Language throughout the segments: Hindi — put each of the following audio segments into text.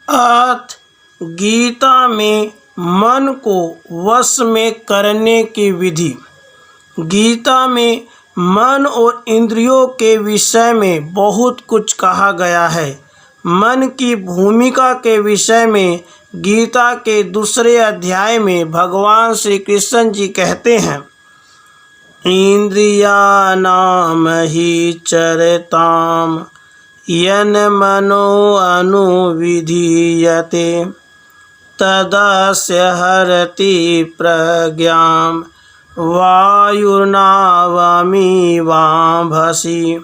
अर्थ गीता में मन को वश में करने की विधि। गीता में मन और इंद्रियों के विषय में बहुत कुछ कहा गया है। मन की भूमिका के विषय में गीता के दूसरे अध्याय में भगवान श्री कृष्ण जी कहते हैं, इंद्रियाणाम हि चरताम यन मनो अनुविधीयते तदस्य हरति प्रज्ञां वायुर्नावमिवाम्भसि।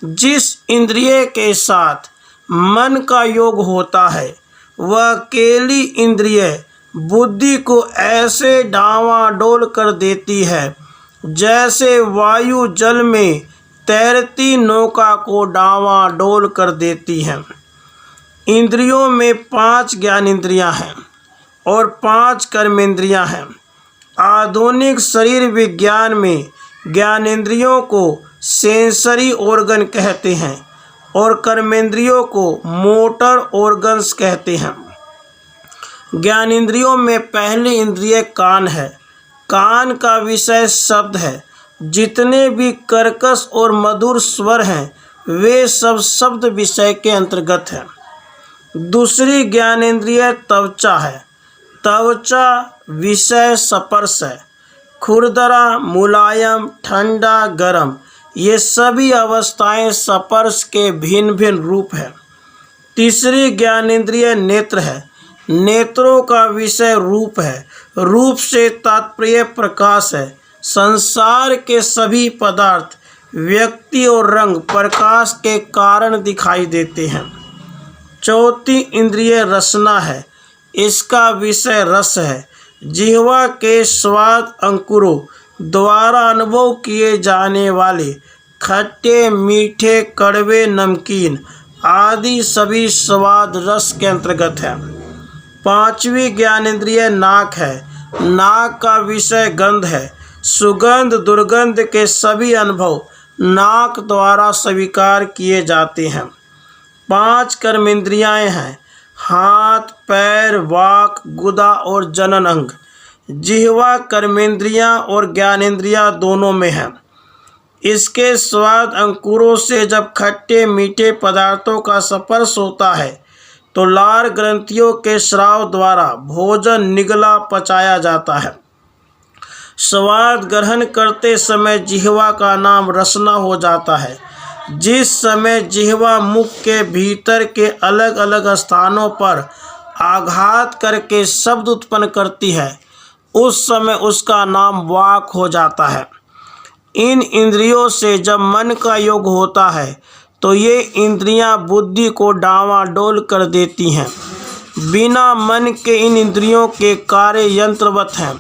जिस इंद्रिय के साथ मन का योग होता है वह अकेली इंद्रिय बुद्धि को ऐसे डांवाडोल कर देती है जैसे वायु जल में तैरती नौका को डांवाडोल कर देती है। इंद्रियों में 5 ज्ञानेंद्रियां हैं और 5 कर्मेंद्रियां हैं। आधुनिक शरीर विज्ञान में ज्ञानेंद्रियों को सेंसरी ऑर्गन कहते हैं और कर्मेंद्रियों को मोटर ऑर्गन्स कहते हैं। ज्ञानेंद्रियों में पहली इंद्रिय कान है। कान का विषय शब्द है। जितने भी कर्कश और मधुर स्वर हैं वे सब शब्द विषय के अंतर्गत हैं। दूसरी ज्ञानेंद्रिय त्वचा है। त्वचा विषय स्पर्श है। खुरदरा, मुलायम, ठंडा, गरम, ये सभी अवस्थाएं स्पर्श के भिन्न भिन्न रूप हैं। तीसरी ज्ञानेंद्रिय नेत्र है। नेत्रों का विषय रूप है। रूप से तात्पर्य प्रकाश है। संसार के सभी पदार्थ, व्यक्ति और रंग प्रकाश के कारण दिखाई देते हैं। चौथी इंद्रिय रसना है। इसका विषय रस है। जिह्वा के स्वाद अंकुरों द्वारा अनुभव किए जाने वाले खट्टे, मीठे, कड़वे, नमकीन आदि सभी स्वाद रस के अंतर्गत है। पांचवी ज्ञानेंद्रिय नाक है। नाक का विषय गंध है। सुगंध, दुर्गंध के सभी अनुभव नाक द्वारा स्वीकार किए जाते हैं। 5 कर्मेंद्रियां हैं। हाथ, पैर, वाक, गुदा और जनन अंग। जिह्वा कर्मेंद्रियां और ज्ञानेंद्रियां दोनों में है। इसके स्वाद अंकुरों से जब खट्टे मीठे पदार्थों का स्पर्श होता है तो लार ग्रंथियों के स्राव द्वारा भोजन निगला पचाया जाता है। स्वाद ग्रहण करते समय जिह्वा का नाम रसना हो जाता है। जिस समय जिह्वा मुख के भीतर के अलग अलग स्थानों पर आघात करके शब्द उत्पन्न करती है उस समय उसका नाम वाक हो जाता है। इन इंद्रियों से जब मन का योग होता है तो ये इंद्रियां बुद्धि को डांवाडोल कर देती हैं। बिना मन के इन इंद्रियों के कार्य यंत्रवत हैं।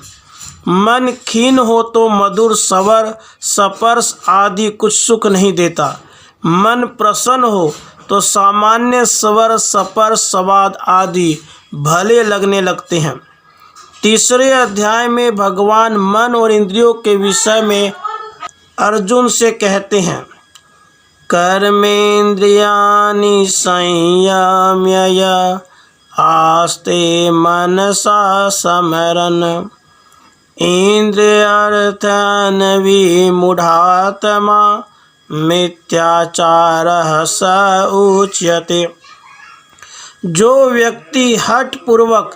मन खीन हो तो मधुर स्वर, स्पर्श आदि कुछ सुख नहीं देता। मन प्रसन्न हो तो सामान्य स्वर, स्पर्श, स्वाद आदि भले लगने लगते हैं। तीसरे अध्याय में भगवान मन और इंद्रियों के विषय में अर्जुन से कहते हैं, कर्मेंद्रियाणि संयम्य आस्ते मनसा स्मरन् इंद्रियार्थान् विमूढात्मा मिथ्याचारः स उच्यते। जो व्यक्ति हठ पूर्वक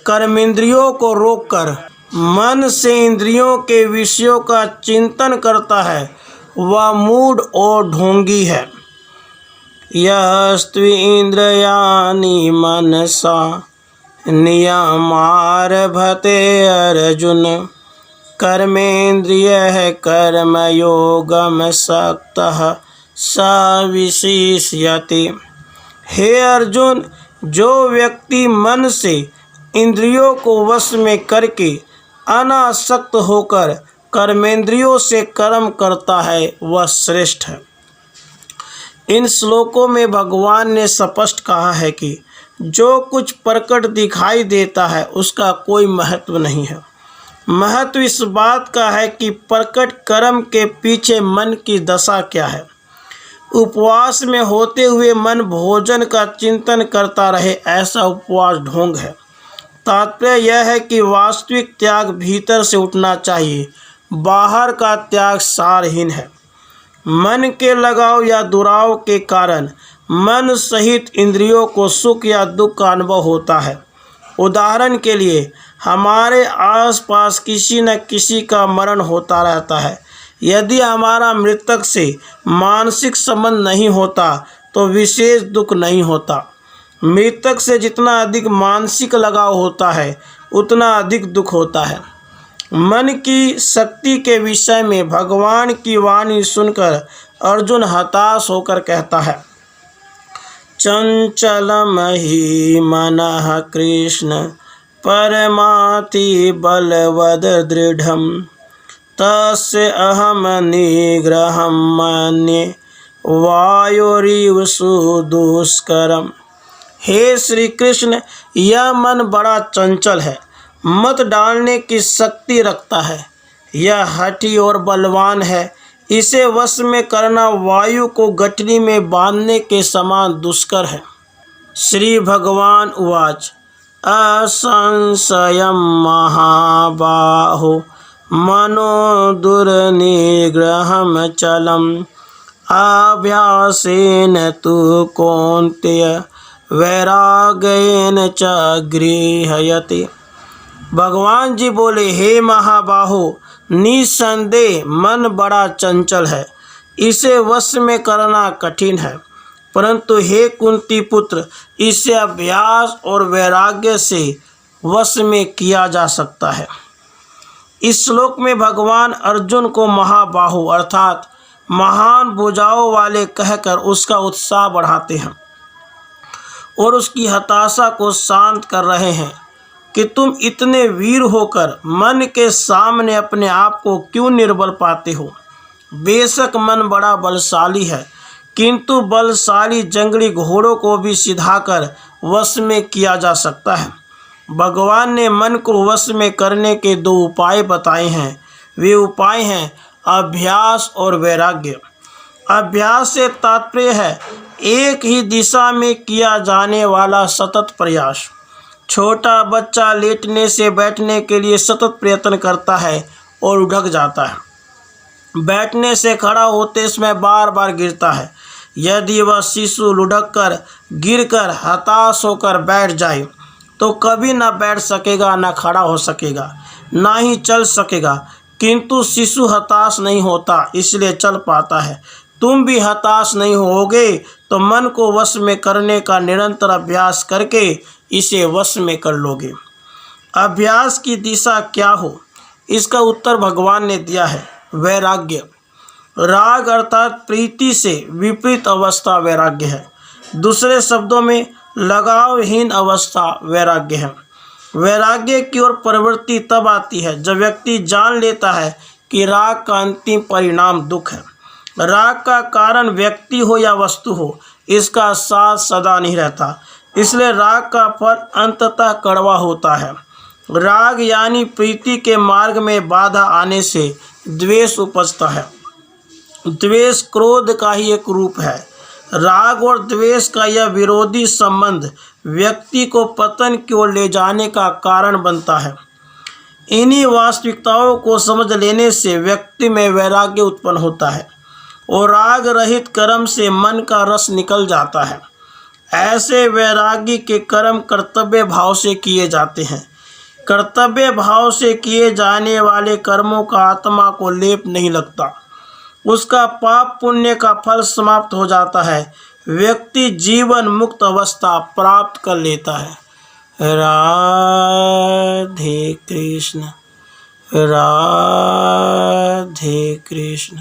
कर्मेंद्रियों को रोककर मन से इंद्रियों के विषयों का चिंतन करता है वह मूढ़ और ढोंगी है। यस्त्विन्द्रियाणि मनसा नियमारभते अर्जुन कर्मेन्द्रियः कर्मयोगं सक्तः स विशिष्यते। हे अर्जुन, जो व्यक्ति मन से इंद्रियों को वश में करके अनासक्त होकर कर्मेंद्रियों से कर्म करता है वह श्रेष्ठ है। इन श्लोकों में भगवान ने स्पष्ट कहा है कि जो कुछ प्रकट दिखाई देता है उसका कोई महत्व नहीं है। महत्व इस बात का है कि प्रकट कर्म के पीछे मन की दशा क्या है। उपवास में होते हुए मन भोजन का चिंतन करता रहे, ऐसा उपवास ढोंग है। तात्पर्य यह है कि वास्तविक त्याग भीतर से उठना चाहिए, बाहर का त्याग सारहीन है। मन के लगाव या दुराव के कारण मन सहित इंद्रियों को सुख या दुख का अनुभव होता है। उदाहरण के लिए, हमारे आसपास किसी न किसी का मरण होता रहता है। यदि हमारा मृतक से मानसिक संबंध नहीं होता तो विशेष दुख नहीं होता। मृतक से जितना अधिक मानसिक लगाव होता है उतना अधिक दुख होता है। मन की शक्ति के विषय में भगवान की वाणी सुनकर अर्जुन हताश होकर कहता है, चंचलमहि मनः कृष्ण परमाति बलवद दृढ़म् तस्य अहम निग्रहं मन्ये वायोरिव सुदुष्करम्। हे श्री कृष्ण, यह मन बड़ा चंचल है, मत डालने की शक्ति रखता है। यह हठी और बलवान है, इसे वश में करना वायु को गठरी में बांधने के समान दुष्कर है। श्री भगवान उवाच, असंशयं महाबाहो मनो दुर्निग्रहं चलम् अभ्यासेन तु कौन्तेय वैराग्येन च गृह्यते। भगवान जी बोले, हे महाबाहो, निसंदेह मन बड़ा चंचल है, इसे वश में करना कठिन है, परंतु हे कुंती पुत्र, इसे अभ्यास और वैराग्य से वश में किया जा सकता है। इस श्लोक में भगवान अर्जुन को महाबाहु अर्थात महान भुजाओं वाले कहकर उसका उत्साह बढ़ाते हैं और उसकी हताशा को शांत कर रहे हैं कि तुम इतने वीर होकर मन के सामने अपने आप को क्यों निर्बल पाते हो। बेशक मन बड़ा बलशाली है, किंतु बलशाली जंगली घोड़ों को भी सिधाकर वश में किया जा सकता है। भगवान ने मन को वश में करने के दो उपाय बताए हैं। वे उपाय हैं अभ्यास और वैराग्य। अभ्यास से तात्पर्य है एक ही दिशा में किया जाने वाला सतत प्रयास। छोटा बच्चा लेटने से बैठने के लिए सतत प्रयत्न करता है और उधक जाता है। बैठने से खड़ा होते समय बार बार गिरता है। यदि वह शिशु लुढ़क कर गिरकर हताश होकर बैठ जाए तो कभी न बैठ सकेगा, न खड़ा हो सकेगा, ना ही चल सकेगा। किंतु शिशु हताश नहीं होता, इसलिए चल पाता है। तुम भी हताश नहीं होगे तो मन को वश में करने का निरंतर अभ्यास करके इसे वश में कर लोगे। अभ्यास की दिशा क्या हो, इसका उत्तर भगवान ने दिया है, वैराग्य। राग अर्थात प्रीति से विपरीत अवस्था वैराग्य है। दूसरे शब्दों में लगावहीन अवस्था वैराग्य है। वैराग्य की ओर प्रवृत्ति तब आती है जब व्यक्ति जान लेता है कि राग का अंतिम परिणाम दुख है। राग का कारण व्यक्ति हो या वस्तु हो, इसका साथ सदा नहीं रहता, इसलिए राग का फल अंततः कड़वा होता है। राग यानी प्रीति के मार्ग में बाधा आने से द्वेष उपजता है। द्वेष क्रोध का ही एक रूप है। राग और द्वेष का यह विरोधी संबंध व्यक्ति को पतन की ओर ले जाने का कारण बनता है। इन्हीं वास्तविकताओं को समझ लेने से व्यक्ति में वैराग्य उत्पन्न होता है और राग रहित कर्म से मन का रस निकल जाता है। ऐसे वैरागी के कर्म कर्तव्य भाव से किए जाते हैं। कर्तव्य भाव से किए जाने वाले कर्मों का आत्मा को लेप नहीं लगता, उसका पाप पुण्य का फल समाप्त हो जाता है। व्यक्ति जीवन मुक्त अवस्था प्राप्त कर लेता है। राधे कृष्ण, राधे कृष्ण।